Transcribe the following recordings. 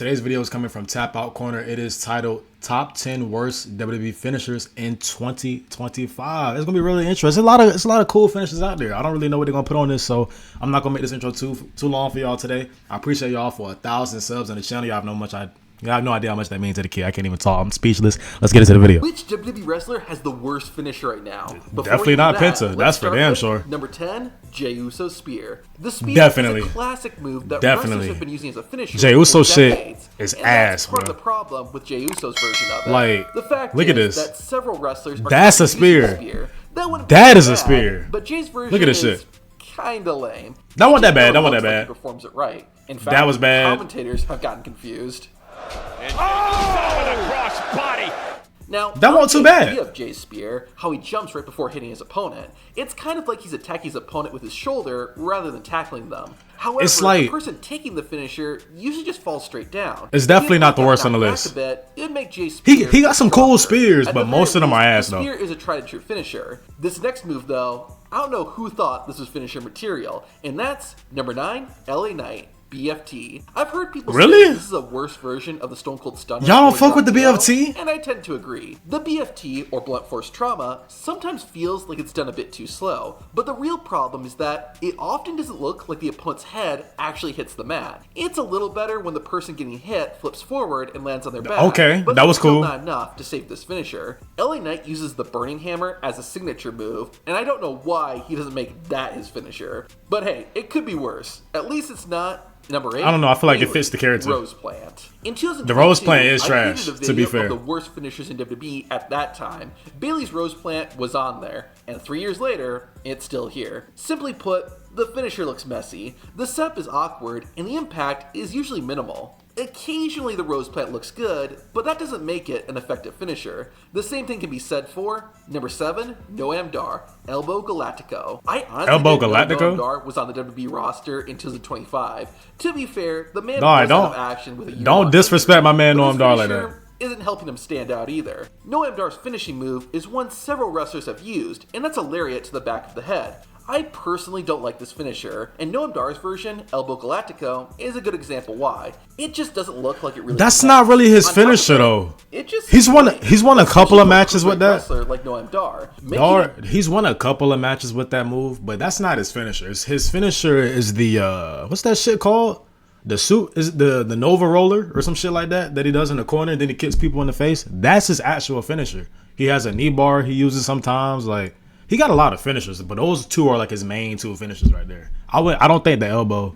Today's video is coming from Tap Out Corner. It is titled Top 10 Worst WWE Finishers in 2025. It's gonna be really interesting. It's a lot of cool finishes out there. I don't really know what they're gonna put on this, so I'm not gonna make this intro too long for y'all today. I appreciate y'all for 1,000 subs on the channel. Y'all have no idea how much that means to the kid. I can't even talk. I'm speechless. Let's get into the video. Which WWE wrestler has the worst finisher right now? Definitely not Penta. That's for damn sure. Number 10, Jey Uso spear. The spear Definitely. is a classic move that wrestlers have been using as a finisher. Jey Uso shit decades. is And ass, that's part bro. of the problem with Jey Uso's version of it. Like, the fact look is at this. that several wrestlers are That's a spear. That is a spear. But Jey's version Look at this is shit. kinda lame. That wasn't that bad. That wasn't Looks that like bad. he performs it right. In fact, That was bad. Commentators have gotten confused. Now, That wasn't too bad. Of Jey's spear, how he jumps right before hitting his opponent. It's kind of like he's attacking his opponent with his shoulder rather than tackling them. However, It's like- the person taking the finisher usually just falls straight down. It's definitely If not the he worst on the got list. back a bit, it'd make Jey's He spear got some cool stronger. spears, At but the most of very them are least, ass, the though. spear is a tried and true finisher. This next move, though, I don't know who thought this was finisher material, and that's number 9, LA Knight. BFT. I've heard people Really? say this is a worse version of the Stone Cold Stunner. Y'all don't or fuck with the John BFT? Cena, and I tend to agree. The BFT, or blunt force trauma, sometimes feels like it's done a bit too slow, but the real problem is that it often doesn't look like the opponent's head actually hits the mat. It's a little better when the person getting hit flips forward and lands on their back. Okay, but that was that's still cool. not enough to save this finisher. LA Knight uses the Burning Hammer as a signature move, and I don't know why he doesn't make that his finisher. But hey, it could be worse. At least it's not. Number 8. I don't know, I feel like it Bayley, fits the character. Rose Plant. In 2022, The Rose Plant is I trash, created a to be video fair. of the worst finishers in WWE at that time. Bayley's Rose Plant was on there, and 3 years later, it's still here. Simply put, the finisher looks messy, the setup is awkward, and the impact is usually minimal. Occasionally the Rose Plant looks good, but that doesn't make it an effective finisher. The same thing can be said for number 7, Noam Dar, Elbow Galactico. I honestly Elbow didn't know Galactico? Noam Dar was on the WWE roster in 2025. To be fair, the man No, was out of action with a don't U1, disrespect my man but Noam his Dar like that. finisher isn't helping him stand out either. Noam Dar's finishing move is one several wrestlers have used, and that's a lariat to the back of the head. I personally don't like this finisher, and Noam Dar's version, Elbow Galactico, is a good example why. It just doesn't look like it really That's connects. not really his On top of finisher, that, though. It just He's won a couple of especially matches for a with that. wrestler like Noam Dar. He's won a couple of matches with that move, but that's not his finisher. His finisher is the what's that shit called? The suit is the Nova Roller or some shit like that he does in the corner, and then he kicks people in the face. That's his actual finisher. He has a knee bar he uses sometimes. Like, he got a lot of finishers, but those two are like his main two finishers right there. I don't think the elbow.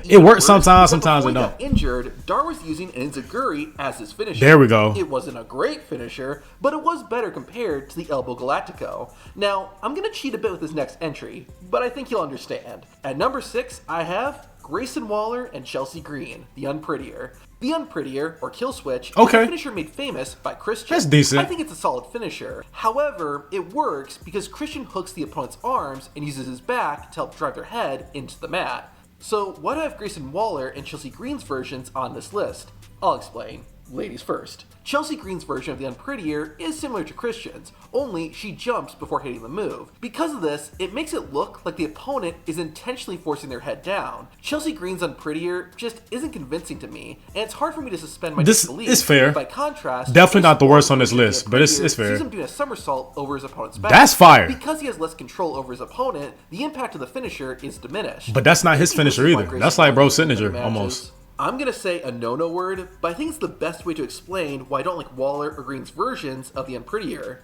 It works sometimes it Before he don't. got injured, Dar was using an enziguri as his finisher. There we go. It wasn't a great finisher, but it was better compared to the Elbow Galactico. Now, I'm going to cheat a bit with this next entry, but I think you'll understand. At number 6, I have Grayson Waller and Chelsea Green, the Unprettier. The Unprettier, or Kill Switch, is a finisher made famous by Christian. That's decent. I think it's a solid finisher. However, it works because Christian hooks the opponent's arms and uses his back to help drive their head into the mat. So why do I have Grayson Waller and Chelsea Green's versions on this list? I'll explain. Ladies first. Chelsea Green's version of the Unprettier is similar to Christian's, only she jumps before hitting the move. Because of this, it makes it look like the opponent is intentionally forcing their head down. Chelsea Green's Unprettier just isn't convincing to me, and it's hard for me to suspend my disbelief. Is fair. By contrast, Definitely not the worst on this Christian's list, but it's Unprettier fair. sees him doing a somersault over his opponent's back. That's fire. Because he has less control over his opponent, the impact of the finisher is diminished. But that's not his I think this finisher is why either. Grayson That's like Waller Bro is in better signature matches. almost. I'm going to say a no-no word, but I think it's the best way to explain why I don't like Waller or Green's versions of the Unprettier.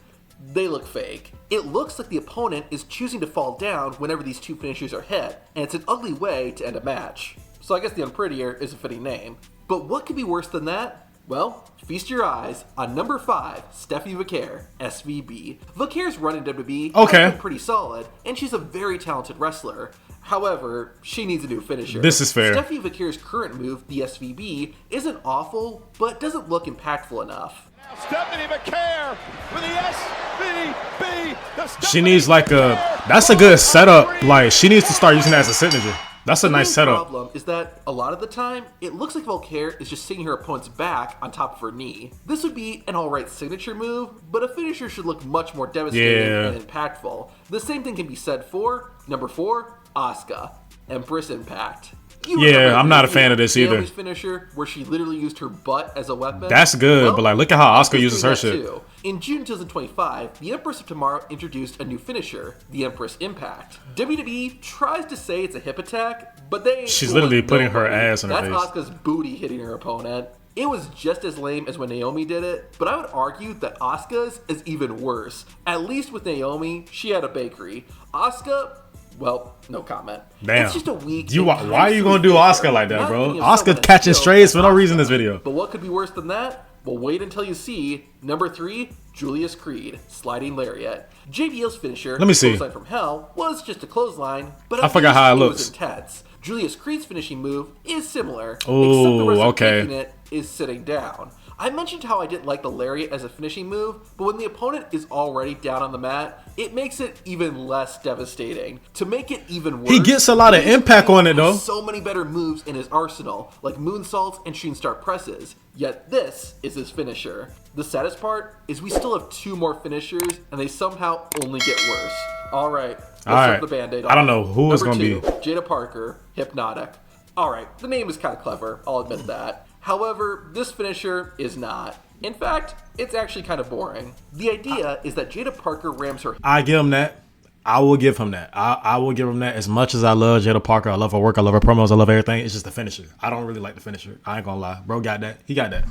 They look fake. It looks like the opponent is choosing to fall down whenever these two finishers are hit, and it's an ugly way to end a match. So I guess the Unprettier is a fitting name. But what could be worse than that? Well, feast your eyes on number 5, Stephanie Vaquer, SVB. Vaquer's run in WWE has been pretty solid, and she's a very talented wrestler. However, she needs a new finisher. This is fair. Stephanie Vaquer's current move, the SVB, isn't awful, but doesn't look impactful enough. Now Stephanie Vaquer with the SVB. She needs like that's a good setup. Like, she needs to start using that as a signature. That's a nice setup. The problem is that a lot of the time, it looks like Vaquer is just sitting her opponent's back on top of her knee. This would be an alright signature move, but a finisher should look much more devastating and impactful. The same thing can be said for number 4, Asuka, Empress Impact. Yeah, I'm not a fan of this either. Naomi's finisher, where she literally used her butt as a weapon. That's good, well, but like, look at how Asuka uses her shit. Too. In June 2025, the Empress of Tomorrow introduced a new finisher, the Empress Impact. WWE tries to say it's a hip attack, but she's literally putting her ass in her face. That's Asuka's booty hitting her opponent. It was just as lame as when Naomi did it, but I would argue that Asuka's is even worse. At least with Naomi, she had a bakery. Asuka, well, no comment. Damn. It's just a weak. Why are you gonna do Asuka like that, bro? Asuka catching strays for no reason in this video. But what could be worse than that? Well, wait until you see number 3, Julius Creed, sliding lariat. JBL's finisher, let me see. Clothesline from Hell, was just a clothesline, but I forgot how it looks. Was intense. Julius Creed's finishing move is similar, except the Oh, person okay. taking it is sitting down. I mentioned how I didn't like the lariat as a finishing move, but when the opponent is already down on the mat, it makes it even less devastating. To make it even worse, he gets a lot of impact on it though. So many better moves in his arsenal, like moonsaults and shooting star presses. Yet this is his finisher. The saddest part is we still have 2 more finishers, and they somehow only get worse. All right, let's rip the Band-Aid off. I don't know who it's gonna be. Jaida Parker, Hypnotic. All right, the name is kind of clever. I'll admit that. However, this finisher is not. In fact, it's actually kind of boring. The idea is that Jaida Parker rams her... I give him that. I will give him that. I will give him that. As much as I love Jaida Parker, I love her work, I love her promos, I love everything. It's just the finisher. I don't really like the finisher. I ain't gonna lie. Bro got that. He got that.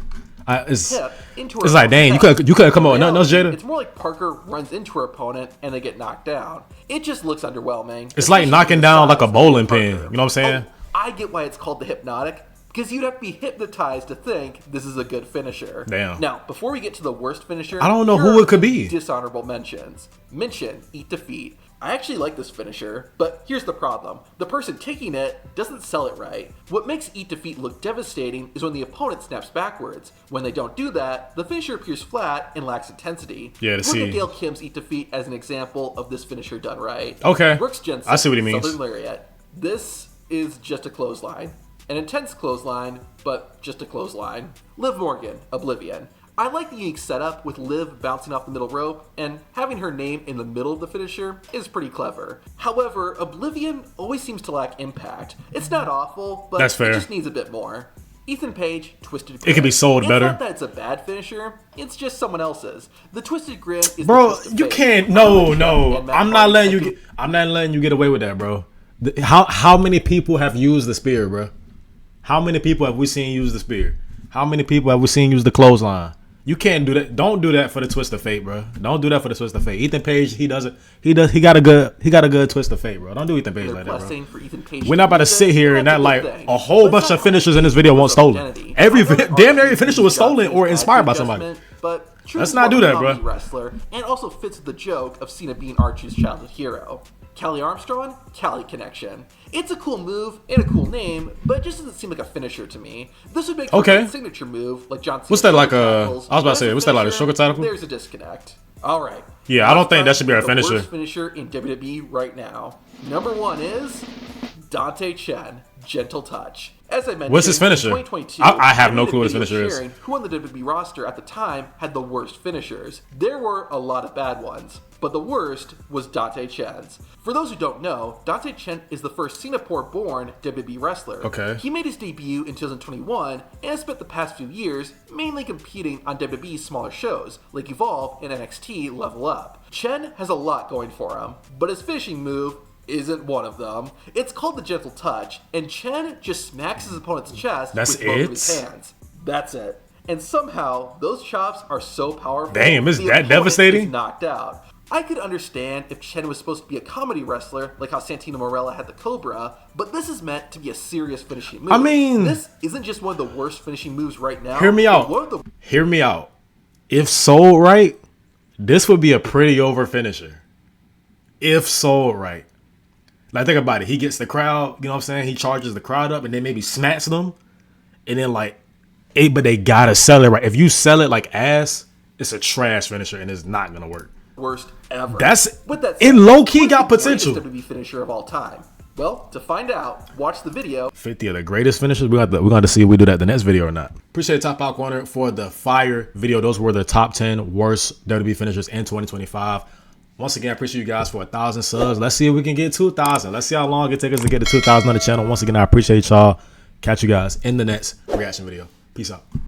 It's like, dang, you could come on. Nothing else, Jaida. It's more like Parker runs into her opponent and they get knocked down. It just looks underwhelming. It's like knocking down like a bowling pin. You know what I'm saying? Oh, I get why it's called the Hypnotic. Because you'd have to be hypnotized to think this is a good finisher. Damn. Now, before we get to the worst finisher, I don't know who it could be. Dishonorable mentions. Mention Eat Defeat. I actually like this finisher, but here's the problem. The person taking it doesn't sell it right. What makes Eat Defeat look devastating is when the opponent snaps backwards. When they don't do that, the finisher appears flat and lacks intensity. Yeah, Look at Gail Kim's Eat Defeat as an example of this finisher done right. Okay. Brooks Jensen, I see what he means. Southern Lariat. This is just a clothesline. An intense clothesline, but just a clothesline. Liv Morgan, Oblivion. I like the unique setup with Liv bouncing off the middle rope, and having her name in the middle of the finisher is pretty clever. However, Oblivion always seems to lack impact. It's not awful, but that's fair. It just needs a bit more. Ethan Page, Twisted Grin. It could be sold better. It's not that it's a bad finisher, it's just someone else's. The Twisted Grin is bro, the you can't. No. I'm not letting you get away with that, bro. How many people have used the spear, bro? How many people have we seen use the spear? How many people have we seen use the clothesline? You can't do that. Don't do that for the twist of fate, bro. Don't do that for the twist of fate. Ethan Page, he got a good twist of fate, bro. Don't do Ethan Page like that, bro. For Ethan Page We're not about to sit here and not like a whole bunch of finishers in this video won't stolen. Damn near every finisher was stolen or inspired by somebody. But let's not do that, bro. Wrestler, and also fits the joke of Cena being Archie's childhood hero. Kelly Armstrong, Cali Connection. It's a cool move and a cool name, but it just doesn't seem like a finisher to me. This would make for a signature move, like John Cena. What's that like I was about to say, what's that like a sugar tackle? There's a disconnect. All right. Yeah, I don't think that should be our finisher. The worst finisher in WWE right now. Number 1 is Dante Chen, Gentle Touch. As I mentioned, what's his finisher? 2022, I have no clue what his finisher is. Who on the WWE roster at the time had the worst finishers? There were a lot of bad ones, but the worst was Dante Chen's. For those who don't know, Dante Chen is the first Singapore-born WWE wrestler. Okay. He made his debut in 2021 and has spent the past few years mainly competing on WWE's smaller shows like Evolve and NXT Level Up. Chen has a lot going for him, but his finishing move isn't one of them. It's called the Gentle Touch, and Chen just smacks his opponent's chest with both of his hands. That's it. And somehow, those chops are so powerful. Damn, is that devastating? Is knocked out. I could understand if Chen was supposed to be a comedy wrestler, like how Santino Marella had the Cobra, but this is meant to be a serious finishing move. I mean, this isn't just one of the worst finishing moves right now. Hear me out. Hear me out. If sold right, this would be a pretty over finisher. If sold right. Like, think about it. He gets the crowd, you know what I'm saying? He charges the crowd up and then maybe smacks them. And then, but they gotta sell it right. If you sell it like ass, it's a trash finisher and it's not gonna work. Worst ever. It low-key got potential. WWE finisher of all time. Well, to find out, watch the video. 50 of the greatest finishers. We're going to see if we do that in the next video or not. Appreciate Top Out Corner for the fire video. Those were the top 10 worst WWE finishers in 2025. Once again, I appreciate you guys for 1,000 subs. Let's see if we can get 2,000. Let's see how long it takes us to get to 2,000 on the channel. Once again, I appreciate y'all. Catch you guys in the next reaction video. Peace out.